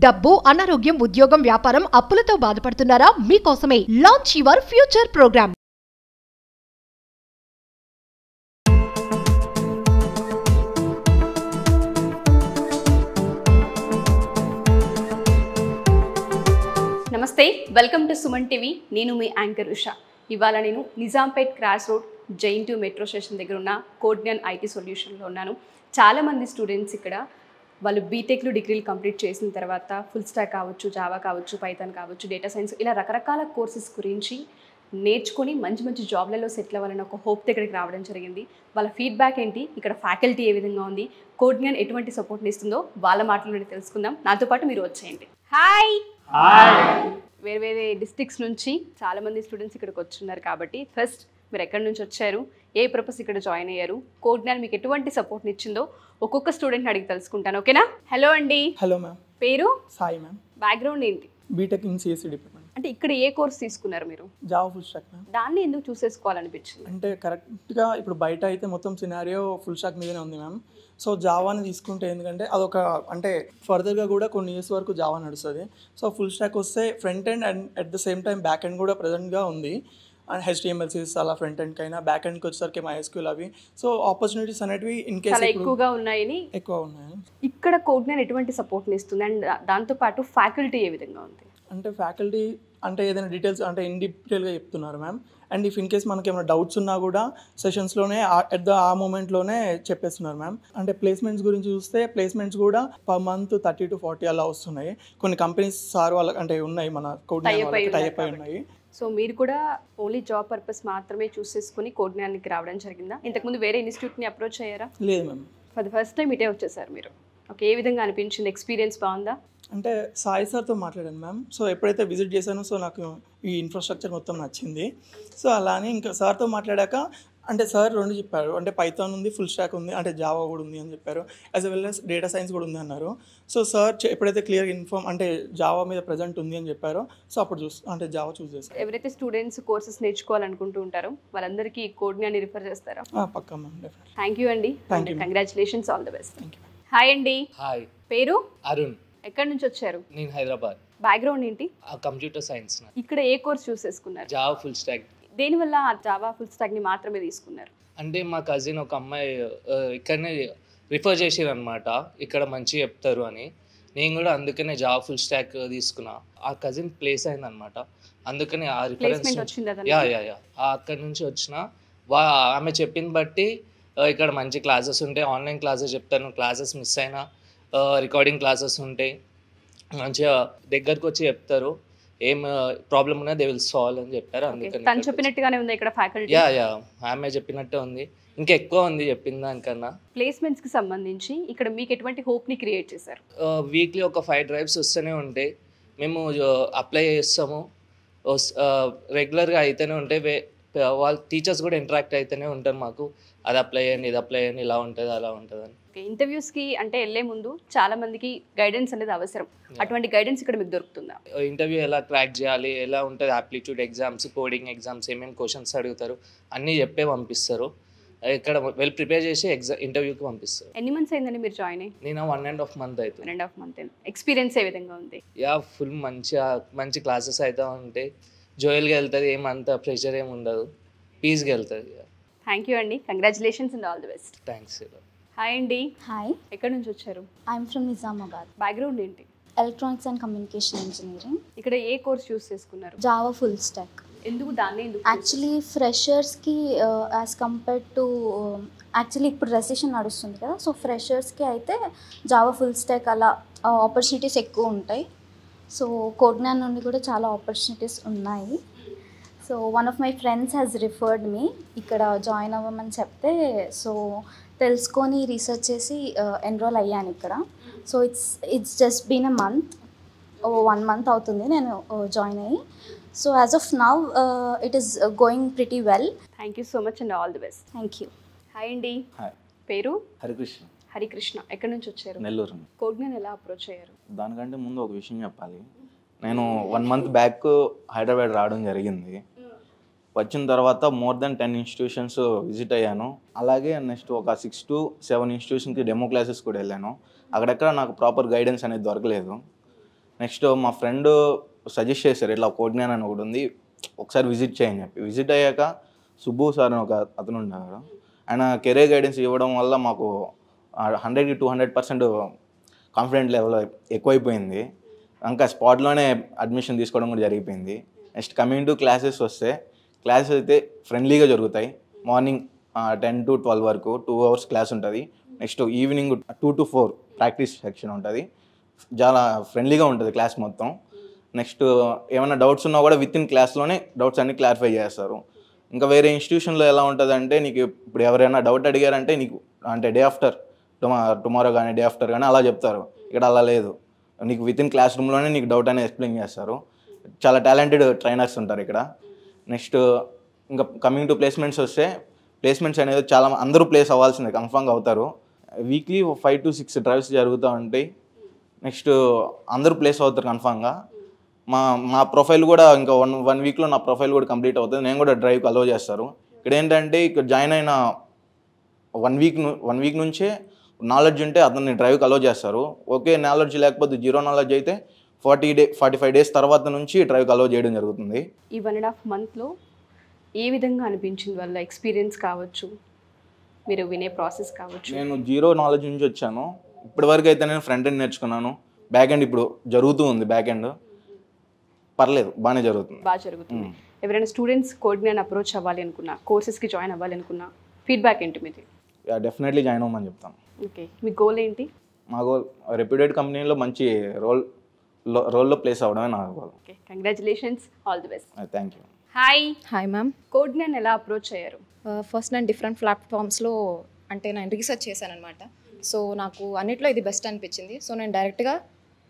డబ్బు, అనారోగ్యం, ఉద్యోగం, వ్యాపారం, అప్పులతో బాధపడుతున్నారా? మీకోసమే లాంచ్ యువర్ ఫ్యూచర్ ప్రోగ్రామ్. నమస్తే, వెల్కమ్ టు సుమన్ టీవీ. నేను మీ యాంకర్ ఉషా. ఇవాళ నేను Nizampet cross road Jain 2 metro station దగ్గర ఉన్న కోడ్న్యాన్ ఐటీ సొల్యూషన్లో ఉన్నాను. చాలామంది స్టూడెంట్స్ ఇక్కడ వాళ్ళు బీటెక్లు డిగ్రీలు కంప్లీట్ చేసిన తర్వాత ఫుల్ స్టాక్ కావచ్చు, జావా కావచ్చు, పైథాన్ కావచ్చు, డేటా సైన్స్ ఇలా రకరకాల కోర్సెస్ గురించి నేర్చుకొని మంచి మంచి జాబ్లలో సెటిల్ అవ్వాలని ఒక హోప్ దగ్గరికి రావడం జరిగింది. వాళ్ళ ఫీడ్బ్యాక్ ఏంటి, ఇక్కడ ఫ్యాకల్టీ ఏ విధంగా ఉంది, కోడ్న్యాన్ ఎటువంటి సపోర్ట్ని ఇస్తుందో వాళ్ళ మాటల తెలుసుకుందాం. నాతో పాటు మీరు వచ్చేయండి. హాయ్. వేరే వేరే డిస్ట్రిక్ట్స్ నుంచి చాలామంది స్టూడెంట్స్ ఇక్కడికి వచ్చున్నారు కాబట్టి ఫస్ట్ మీరు ఎక్కడి నుంచి వచ్చారు, ఏ పర్పస్ ఇక్కడ జాయిన్ అయ్యారు, కోడ్న్యాన్ మీకు ఎటువంటి సపోర్ట్ని ఇచ్చిందో ఒక్కొక్క స్టూడెంట్ని అడిగి తెలుసుకుంటాను. ఓకేనా? హలో అండి. Hello ma'am. పేరు? సాయి మ్యామ్. బ్యాక్గ్రౌండ్ ఏంటి? BTech in CSC department. అంటే ఇక్కడ ఏ కోర్స్ తీసుకున్నారు మీరు? Java full stack ma'am. దాన్ని ఎందుకు చూసేసుకోవాలనిపించింది? అంటే కరెక్ట్గా ఇప్పుడు బయట అయితే మొత్తం సినారియో ఫుల్ స్టాక్ మీదనే ఉంది మ్యామ్. సో జావాని తీసుకుంటే ఎందుకంటే అదొక అంటే ఫర్దర్గా కూడా కొన్ని ఇయర్స్ వరకు జావా నడుస్తుంది. సో ఫుల్ స్టాక్ వస్తే front end and at the same time back end కూడా ప్రజెంట్గా ఉంది. అండ్ HTML అలా ఫ్రంట్ ఎండ్కి అయినా బ్యాక్ ఎండ్కి వచ్చేసరికి MySQL అవి. సో ఆపర్చునిటీస్ అనేటివి ఇన్ కేస్ ఎక్కువగా ఉన్నాయి. ఇక్కడ కోడ్న్యాన్ ఎటువంటి సపోర్ట్ని ఇస్తుంది అండ్ దాంతోపాటు ఫ్యాకల్టీ ఏ విధంగా ఉంది? అంటే ఫ్యాకల్టీ అంటే ఏదైనా డీటెయిల్స్ అంటే ఇన్ డీటెయిల్గా చెప్తున్నారు ma'am. And if in case మనకి ఏమైనా డౌట్స్ ఉన్నా కూడా సెషన్స్లోనే ఆ మూమెంట్లోనే చెప్పేస్తున్నారు మ్యామ్. అంటే ప్లేస్మెంట్స్ గురించి చూస్తే ప్లేస్మెంట్స్ కూడా పర్ మంత్ 30 to 40 అలా వస్తున్నాయి. కొన్ని కంపెనీస్ సార్ వాళ్ళకి అంటే ఉన్నాయి, మన కోడ్న్యాన్ టైప్ అయి ఉన్నాయి. సో మీరు కూడా ఓన్లీ జాబ్ పర్పస్ మాత్రమే చూసేసుకుని కోడ్న్యాన్కి రావడం జరిగిందా? ఇంతకుముందు వేరే ఇన్స్టిట్యూట్ని అప్రోచ్ అయ్యారా? లేదు ma'am. For the first time ఇటే వచ్చేసారు మీరు. ఓకే, ఏ విధంగా అనిపించింది? ఎక్స్పీరియన్స్ బాగుందా? అంటే సాయి సార్తో మాట్లాడాను మ్యామ్. సో ఎప్పుడైతే విజిట్ చేశానో సో నాకు ఈ ఇన్ఫ్రాస్ట్రక్చర్ మొత్తం నచ్చింది. సో అలానే ఇంకా సార్తో మాట్లాడాక అంటే సార్ రెండు చెప్పారు. అంటే పైథాన్ ఉంది, ఫుల్ స్టాక్ ఉంది, అంటే జావా కూడా ఉంది అని చెప్పారు. As well as data science కూడా ఉంది అన్నారు. సో సార్ ఎప్పుడైతే క్లియర్ ఇన్ఫార్మ్ అంటే జావా మీద ప్రజెంట్ ఉంది అని చెప్పారో సో అప్పుడు అంటే జావా చూస్ చేస్తారు. ఎవరైతే స్టూడెంట్స్ కోర్సెస్ నేర్చుకోవాలనుకుంటూ ఉంటారో వాళ్ళందరికీ కోడ్న్యాన్ని రిఫర్ చేస్తారా? పక్కా మ్యామ్. థ్యాంక్ యూ అండి. Congratulations, all the best. Thank you. Hi అండి. హాయ్. పేరు? అరుణ్. ఎక్కడి నుంచి వచ్చారు? నేను హైదరాబాద్. బ్యాక్గ్రౌండ్ ఏంటి? Computer science. ఇక్కడ ఏ కోర్స్ చూస్ చేసుకున్నారు? Java full stock. దేనివల్ల జావా ఫుల్ స్టాక్ని మాత్రమే తీసుకున్నారు? అంటే మా కజిన్ ఒక అమ్మాయి ఇక్కడనే రిఫర్ చేసారు అనమాట, ఇక్కడ మంచిగా చెప్తారు అని. నేను కూడా అందుకనే జావా ఫుల్ స్టాక్ తీసుకున్నా. ఆ కజిన్ ప్లేస్ అయిందనమాట, అందుకని ఆ రిఫరెన్స్ యా అక్కడి నుంచి వచ్చిన. ఆమె చెప్పిన బట్టి ఇక్కడ మంచి క్లాసెస్ ఉంటాయి, ఆన్లైన్ క్లాసెస్ చెప్తాను, క్లాసెస్ మిస్ అయినా రికార్డింగ్ క్లాసెస్ ఉంటాయి, మంచిగా దగ్గరకు వచ్చి చెప్తారు, ఏం ప్రాబ్లమ్ ఉన్నా దే విల్ సాల్వ్ అని చెప్పారు. అందుకని తను చెప్పినట్టుగానే ఉంది ఇక్కడ ఫ్యాకల్టీ? యా ఆమె చెప్పినట్టే ఉంది, ఇంకా ఎక్కువ ఉంది చెప్పిన దానికన్నా. ప్లేస్మెంట్స్కి సంబంధించి ఇక్కడ మీకు ఎటువంటి హోప్ని క్రియేట్ చేశారు? వీక్లీ ఒక 5 drives వస్తూనే ఉంటాయి, మేము అప్లై చేస్తాము, రెగ్యులర్గా అయితేనే ఉంటాయి. వాళ్ళ టీచర్స్ కూడా ఇంటరాక్ట్ అయితేనే ఉంటారు మాకు, అది అప్లై చేయండి, ఇది అప్లై చేయండి, ఇలా ఉంటుంది అలా ఉంటుంది అని. ఇంటర్వ్యూస్కి అంటే వెళ్ళే ముందు చాలా మందికి గైడెన్స్ అనేది అవసరం, అటువంటి గైడెన్స్ ఇక్కడ మీకు దొరుకుతుందా? ఇంటర్వ్యూ ఎలా క్రాక్ చేయాలి, ఎలా ఉంటుంది, ఆప్టిట్యూడ్ ఎగ్జామ్స్, కోడింగ్ ఎగ్జామ్స్, ఏమేమి క్వశ్చన్స్ అడుగుతారు అన్నీ చెప్పే పంపిస్తారు. ఇక్కడ వెల్ ప్రిపేర్ చేసి ఇంటర్వ్యూకి పంపిస్తారు. ఎన్ని మంత్స్ అయిందండి మీరు జాయిన్ అయ్యి? నేను 1.5 months అవుతుంది. 1.5 months. ఎక్స్పీరియన్స్ ఏ విధంగా ఉంది? ఫుల్ మంచి క్లాసెస్ అయితే ఉంటాయి, జోయల్గా వెళ్తుంది, ఏమంత ప్రెషర్ ఏమి ఉండదు, పీస్గా వెళ్తుంది. థ్యాంక్ యూ అండి, congratulations and all the best. Thanks. Hi అండి. హాయ్. ఎక్కడి నుంచి వచ్చారు? I'm from Nizamabad. బ్యాక్గ్రౌండ్ ఏంటి? Electronics and communication engineering. ఇక్కడ ఏ కోర్స్ చూస్ చేసుకున్నారు? Java full stack. ఎందుకు దాన్ని? ఎందుకు యాక్చువల్లీ ఫ్రెషర్స్కి యాజ్ కంపేర్ టు యాక్చువల్లీ ఇప్పుడు రెసిషన్ నడుస్తుంది కదా, సో ఫ్రెషర్స్కి అయితే జావా ఫుల్ స్టాక్ అలా ఆపర్చునిటీస్ ఎక్కువ ఉంటాయి. సో కోడ్న్యాన్ నుండి కూడా చాలా ఆపర్చునిటీస్ ఉన్నాయి. So one of my friends has referred మీ ఇక్కడ జాయిన్ అవ్వమని చెప్తే సో తెలుసుకొని రీసెర్చ్ చేసి ఎన్రోల్ అయ్యాను ఇక్కడ. So it's just been a month, 1 month అవుతుంది నేను జాయిన్ అయ్యి. So as of now it is going pretty well. Thank you so much and all the best. Thank you. Hi అండి. Hi. పేరు? హరికృష్ణ. హరికృష్ణ. ఎక్కడి నుంచి వచ్చారు? నెల్లూరు. కోడ్న్యాన్ ఎలా అప్రోచ్ అయ్యారు? దానికంటే ముందు ఒక విషయం చెప్పాలి. నేను 1 month బ్యాక్ హైదరాబాద్ రావడం జరిగింది. వచ్చిన తర్వాత మోర్ దెన్ 10 ఇన్స్టిట్యూషన్స్ విజిట్ అయ్యాను. అలాగే నెక్స్ట్ ఒక 6 to 7 ఇన్స్టిట్యూషన్కి డెమో క్లాసెస్ కూడా వెళ్ళాను. అక్కడెక్కడ నాకు ప్రాపర్ గైడెన్స్ అనేది దొరకలేదు. నెక్స్ట్ మా ఫ్రెండ్ సజెస్ట్ చేశారు, ఇట్లా కోడ్జ్ఞాన్ అని ఒకటి ఉంది, ఒకసారి విజిట్ చేయని చెప్పి. విజిట్ అయ్యాక సుబ్బు సార్ అని ఒక అతను ఉన్నారు, ఆయన కెరీర్ గైడెన్స్ ఇవ్వడం వల్ల మాకు 100కి 200% కాన్ఫిడెంట్ లెవెల్ ఎక్కువైపోయింది. ఇంకా స్పాట్లోనే అడ్మిషన్ తీసుకోవడం కూడా జరిగిపోయింది. నెక్స్ట్ కమింగ్ టు క్లాసెస్ వస్తే, క్లాసెస్ అయితే ఫ్రెండ్లీగా జరుగుతాయి. మార్నింగ్ 10 to 12 వరకు 2 hours క్లాస్ ఉంటుంది. Next evening 2 to 4 practice section ఉంటుంది. చాలా ఫ్రెండ్లీగా ఉంటుంది క్లాస్ మొత్తం. నెక్స్ట్ ఏమైనా డౌట్స్ ఉన్నా కూడా విత్ ఇన్ క్లాస్లోనే డౌట్స్ అన్ని క్లారిఫై చేస్తారు. ఇంకా వేరే ఇన్స్టిట్యూషన్లో ఎలా ఉంటుందంటే, నీకు ఇప్పుడు ఎవరైనా డౌట్ అడిగారంటే నీకు అంటే డే ఆఫ్టర్ టుమారో కానీ డే ఆఫ్టర్ కానీ అలా చెప్తారు. ఇక్కడ అలా లేదు, నీకు విత్ ఇన్ క్లాస్ రూమ్లోనే నీకు డౌట్ అనేది ఎక్స్ప్లెయిన్ చేస్తారు. చాలా టాలెంటెడ్ ట్రైనర్స్ ఉంటారు ఇక్కడ. నెక్స్ట్ ఇంకా కమింగ్ టు ప్లేస్మెంట్స్ వస్తే, ప్లేస్మెంట్స్ అనేది చాలా అందరూ ప్లేస్ అవ్వాల్సిందే, కన్ఫర్మ్గా అవుతారు. వీక్లీ 5 to 6 డ్రైవ్స్ జరుగుతూ ఉంటాయి. నెక్స్ట్ అందరూ ప్లేస్ అవుతారు కన్ఫామ్గా. మా ప్రొఫైల్ కూడా ఇంకా వన్ వీక్లో నా ప్రొఫైల్ కూడా కంప్లీట్ అవుతుంది. నేను కూడా డ్రైవ్కి అలో చేస్తారు. ఇక్కడ ఏంటంటే, ఇక్కడ జాయిన్ అయిన 1 వీక్ నుంచే నాలెడ్జ్ ఉంటే అతన్ని డ్రైవ్కి అలో చేస్తారు. ఓకే నాలెడ్జ్ లేకపోతే జీరో నాలెడ్జ్ అయితే 45 days తర్వాత నుంచి డ్రైవ్కి అలో చేయడం జరుగుతుంది. ఈ 1.5 monthలో ఏ విధంగా అనిపించింది వాళ్ళ ఎక్స్పీరియన్స్ కావచ్చు, మీరు వినే ప్రాసెస్ కావచ్చు? నేను జీరో నాలెడ్జ్ నుంచి వచ్చాను. ఇప్పటివరకు అయితే నేను ఫ్రంట్ ఎండ్ నేర్చుకున్నాను, బ్యాక్ ఎండ్ ఇప్పుడు జరుగుతూ ఉంది. బ్యాక్ ఎండ్ పర్లేదు, బాగానే జరుగుతుంది. బాగా జరుగుతుంది. ఎవరైనా స్టూడెంట్స్ కోడ్జ్ఞాన్ అప్రోచ్ అవ్వాలి అనుకున్నా, కోర్సెస్కి జాయిన్ అవ్వాలి అనుకున్నా, ఫీడ్బ్యాక్ ఏంటి మీది? డెఫినెట్లీ జాయిన్ అవ్వమని చెప్తాను. ఓకే, మీ గోల్ ఏంటి? మా గోల్ రెప్యూటెడ్ కంపెనీలో మంచి రోల్లో ప్లేస్ అవ్వడమే నా goal. Okay, congratulations, all the best. Thank you. Hi hi ma'am. Codegnan ఎలా అప్రోచ్ అయ్యారు? ఫస్ట్ నేను డిఫరెంట్ ప్లాట్ఫామ్స్లో అంటే నేను రీసెర్చ్ చేశాను అనమాట. సో నాకు అన్నిట్లో ఇది బెస్ట్ అనిపించింది. సో నేను డైరెక్ట్గా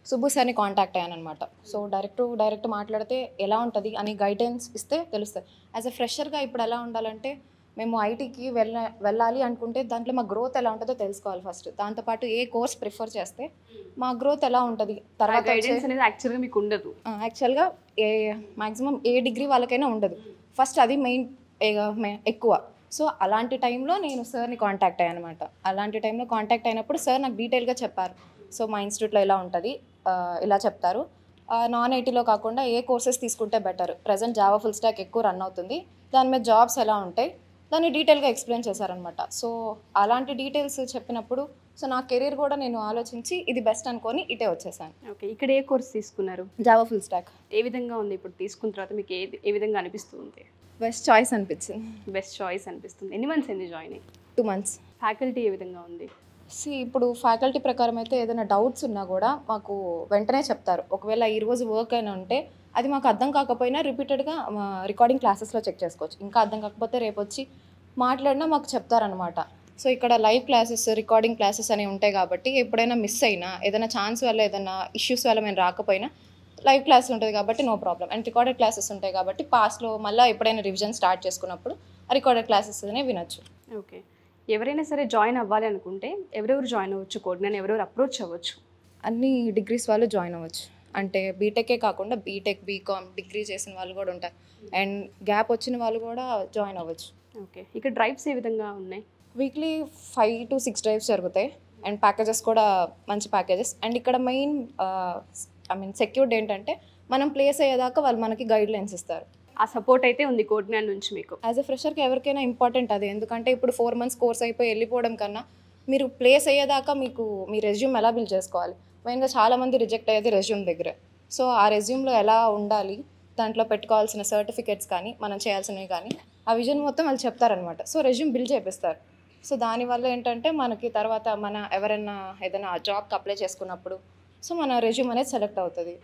సుబ్బు సార్ని కాంటాక్ట్ అయ్యాను అనమాట. సో డైరెక్ట్ మాట్లాడితే ఎలా ఉంటుంది అని గైడెన్స్ ఇస్తే తెలుస్తుంది. యాజ్ అ ఫ్రెషర్గా ఇప్పుడు ఎలా ఉండాలంటే, మేము ఐటీకి వెళ్ళాలి అనుకుంటే దాంట్లో మా గ్రోత్ ఎలా ఉంటుందో తెలుసుకోవాలి ఫస్ట్. దాంతోపాటు ఏ కోర్స్ ప్రిఫర్ చేస్తే మా గ్రోత్ ఎలా ఉంటుంది తర్వాత గైడెన్స్ అనేది యాక్చువల్గా మీకు ఉండదు. యాక్చువల్గా మ్యాక్సిమం ఏ డిగ్రీ వాళ్ళకైనా ఉండదు. ఫస్ట్ అది మెయిన్ ఎక్కువ. సో అలాంటి టైంలో నేను సార్ని కాంటాక్ట్ అయ్యాను అనమాట. అలాంటి టైంలో కాంటాక్ట్ అయినప్పుడు సార్ నాకు డీటెయిల్గా చెప్పారు. సో మా ఇన్స్టిట్యూట్లో ఎలా ఉంటుంది ఇలా చెప్తారు. నాన్ ఐటీలో కాకుండా ఏ కోర్సెస్ తీసుకుంటే better, present Java full stock ఎక్కువ రన్ అవుతుంది, దాని మీద జాబ్స్ ఎలా ఉంటాయి, దాన్ని డీటెయిల్గా ఎక్స్ప్లెయిన్ చేశారనమాట. సో అలాంటి డీటెయిల్స్ చెప్పినప్పుడు సో నా కెరీర్ కూడా నేను ఆలోచించి ఇది బెస్ట్ అనుకొని ఇటే వచ్చేసాను. ఓకే, ఇక్కడ ఏ కోర్స్ తీసుకున్నారు? Java full stack. ఏ విధంగా ఉంది ఇప్పుడు తీసుకున్న తర్వాత మీకు ఏ విధంగా అనిపిస్తుంది? బెస్ట్ చాయిస్ అనిపించింది. బెస్ట్ చాయిస్ అనిపిస్తుంది. ఎన్ని మంత్స్ అయింది జాయిన్ అయ్యి? 2 months. ఫ్యాకల్టీ ఏ విధంగా ఉంది? ఇప్పుడు ఫ్యాకల్టీ ప్రకారం అయితే ఏదైనా డౌట్స్ ఉన్నా కూడా మాకు వెంటనే చెప్తారు. ఒకవేళ ఈరోజు వర్క్ అయినా ఉంటే అది మాకు అర్థం కాకపోయినా రిపీటెడ్గా రికార్డింగ్ క్లాసెస్లో చెక్ చేసుకోవచ్చు. ఇంకా అర్థం కాకపోతే రేపు వచ్చి మాట్లాడినా మాకు చెప్తారనమాట. సో ఇక్కడ లైవ్ క్లాసెస్, రికార్డింగ్ క్లాసెస్ అనేవి ఉంటాయి కాబట్టి ఎప్పుడైనా మిస్ అయినా, ఏదైనా ఛాన్స్ వల్ల, ఏదైనా ఇష్యూస్ వల్ల మేము రాకపోయినా లైవ్ క్లాస్ ఉంటుంది కాబట్టి no problem. And recorded classes ఉంటాయి కాబట్టి పాస్లో మళ్ళీ ఎప్పుడైనా రివిజన్ స్టార్ట్ చేసుకున్నప్పుడు ఆ రికార్డెడ్ క్లాసెస్ వినొచ్చు. ఓకే, ఎవరైనా సరే జాయిన్ అవ్వాలి అనుకుంటే ఎవరెవరు జాయిన్ అవ్వచ్చు కోడ్జ్ఞాన్? ఎవరెవరు అప్రోచ్ అవ్వచ్చు? అన్ని డిగ్రీస్ వాళ్ళు జాయిన్ అవ్వచ్చు. అంటే బీటెకే కాకుండా బీటెక్, బీకామ్ డిగ్రీ చేసిన వాళ్ళు కూడా ఉంటారు. అండ్ గ్యాప్ వచ్చిన వాళ్ళు కూడా జాయిన్ అవ్వచ్చు. ఓకే, ఇక్కడ డ్రైవ్స్ ఏ విధంగా ఉన్నాయి? వీక్లీ 5 to 6 డ్రైవ్స్ జరుగుతాయి. అండ్ ప్యాకేజెస్ కూడా మంచి ప్యాకేజెస్. అండ్ ఇక్కడ మెయిన్ సెక్యూర్డ్ ఏంటంటే మనం ప్లేస్ అయ్యేదాకా వాళ్ళు మనకి గైడ్ లైన్స్ ఇస్తారు. ఆ సపోర్ట్ అయితే ఉంది కోడ్జ్ఞాన్ నుంచి మీకు. యాజ్ అ ఫ్రెషర్కి ఎవరికైనా ఇంపార్టెంట్ అది. ఎందుకంటే ఇప్పుడు 4 months కోర్స్ అయిపోయి వెళ్ళిపోవడం కన్నా మీరు ప్లేస్ అయ్యేదాకా మీకు మీ రెజ్యూమ్ ఎలా బిల్డ్ చేసుకోవాలి. మెయిన్గా చాలామంది రిజెక్ట్ అయ్యేది రెజ్యూమ్ దగ్గర. సో ఆ రెజ్యూమ్లో ఎలా ఉండాలి, దాంట్లో పెట్టుకోవాల్సిన సర్టిఫికేట్స్ కానీ మనం చేయాల్సినవి కానీ ఆ విజన్ మొత్తం వాళ్ళు చెప్తారనమాట. సో రెజ్యూమ్ బిల్డ్ చేపిస్తారు. సో దానివల్ల ఏంటంటే మనకి తర్వాత మన ఎవరైనా ఏదైనా జాబ్కి అప్లై చేసుకున్నప్పుడు సో మన రెజ్యూమ్ అనేది సెలెక్ట్ అవుతుంది.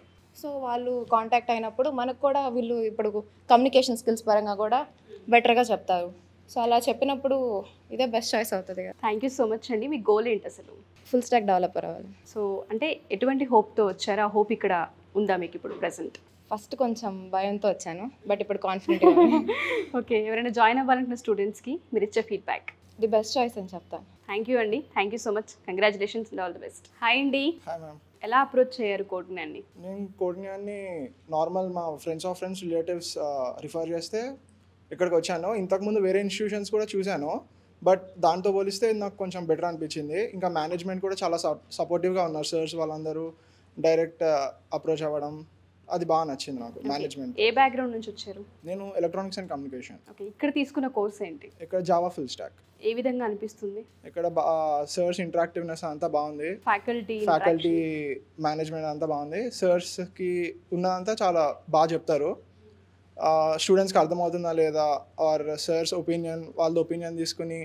సో వాళ్ళు కాంటాక్ట్ అయినప్పుడు మనకు కూడా వీళ్ళు ఇప్పుడు కమ్యూనికేషన్ స్కిల్స్ పరంగా కూడా బెటర్గా చెప్తారు. సో అలా చెప్పినప్పుడు ఇదే బెస్ట్ చాయిస్ అవుతుంది కదా. థ్యాంక్ యూ సో మచ్ అండి. మీ గోల్ ఏంటి అసలు? ఫుల్ స్టాక్ డెవలపర్ అవ్వాలి. సో అంటే ఎటువంటి హోప్తో వచ్చారు? ఆ హోప్ ఇక్కడ ఉందా మీకు ఇప్పుడు ప్రెసెంట్? ఫస్ట్ కొంచెం భయంతో వచ్చాను, బట్ ఇప్పుడు కాన్ఫిడెంట్గా. ఓకే, ఎవరైనా జాయిన్ అవ్వాలనుకున్న స్టూడెంట్స్కి మీరు ఇచ్చే ఫీడ్బ్యాక్? ది బెస్ట్ చాయిస్ అని చెప్తాను. థ్యాంక్ యూ అండి. Thank you so much. Congratulations and all the best. Hi అండి. Hi ma'am. ఎలా అప్రోచ్ అయ్యారు కోడ్జ్ఞాన్ని? నేను కోడ్జ్ఞాన్ని నార్మల్ మా ఫ్రెండ్స్ రిలేటివ్స్ రిఫర్ చేస్తే ఇక్కడికి వచ్చాను. ఇంతకుముందు వేరే ఇన్స్టిట్యూషన్స్ కూడా చూశాను, బట్ దాంతో పోలిస్తే నాకు కొంచెం బెటర్ అనిపించింది. ఇంకా మేనేజ్మెంట్ కూడా చాలా సపోర్టివ్గా ఉన్నారు సార్స్ వాళ్ళందరూ. డైరెక్ట్ అప్రోచ్ అవ్వడం అది బాగా నచ్చింది నాకు. మేనేజ్మెంట్. ఏ బ్యాక్గ్రౌండ్ నుంచి వచ్చారు? నేను ఎలక్ట్రానిక్స్ అండ్ కమ్యూనికేషన్. ఓకే, ఇక్కడ తీసుకున్న కోర్స్ ఏంటి? ఇక్కడ జావా ఫుల్ స్టాక్. ఏ విధంగా అనిపిస్తుంది? ఇక్కడ సర్స్ ఇంటరాక్టివ్నెస్ అంతా బాగుంది, ఫ్యాకల్టీ మేనేజ్మెంట్ అంతా బాగుంది. సర్స్కి ఉన్నదంతా చాలా బాగా చెప్తారు. స్టూడెంట్స్కి అర్థమవుతుందా లేదా ఆర్ సర్స్ ఒపీనియన్, వాళ్ళ ఒపీనియన్ తీసుకుని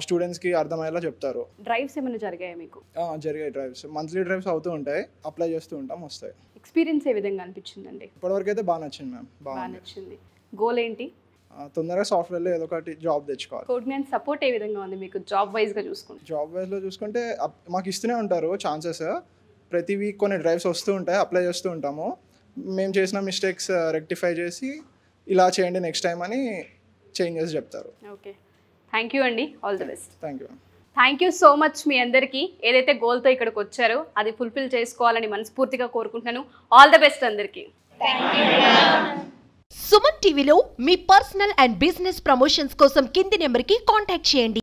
స్టూడెంట్స్కి అర్థమయ్యేలా చెప్తారు. డ్రైవ్స్ ఏమైనా జరిగాయా మీకు? జరిగాయి డ్రైవ్స్, మంత్లీ డ్రైవ్స్ అవుతూ ఉంటాయి, అప్లై చేస్తూ ఉంటాం, వస్తాయి. ఎక్స్పీరియన్స్ ఏ విధంగా అనిపించిందండి? ఇప్పటివరకు అయితే బాగా నచ్చింది మ్యామ్. బాగా నచ్చింది. గోల్ ఏంటి? తొందరగా సాఫ్ట్వేర్లో ఏదో ఒకటి జాబ్ తెచ్చుకోవాలి. కోడ్న్యాన్ సపోర్ట్ ఏ విధంగా ఉంది మీకు జాబ్ వైజ్గా చూసుకుంటే? జాబ్ వైజ్లో చూసుకుంటే మాకు ఇస్తూనే ఉంటారు ఛాన్సెస్. ప్రతి వీక్ కొన్ని డ్రైవ్స్ వస్తూ ఉంటాయి, అప్లై చేస్తూ ఉంటాము. మేము చేసిన మిస్టేక్స్ రెక్టిఫై చేసి ఇలా చేయండి నెక్స్ట్ టైం అని చేంజెస్ చెప్తారు. ఓకే, థ్యాంక్ యూ అండి. All the best. Thank you. Thank you so much మీ అందరికీ. ఏదైతే గోల్తో ఇక్కడికి వచ్చారో అది ఫుల్ఫిల్ చేసుకోవాలని మనస్ఫూర్తిగా కోరుకుంటున్నాను. ఆల్ ద బెస్ట్ అందరికీ. సుమన్ టీవీలో మీ పర్సనల్ అండ్ బిజినెస్ ప్రమోషన్స్ కోసం కింది నెంబర్కి కాంటాక్ట్ చేయండి.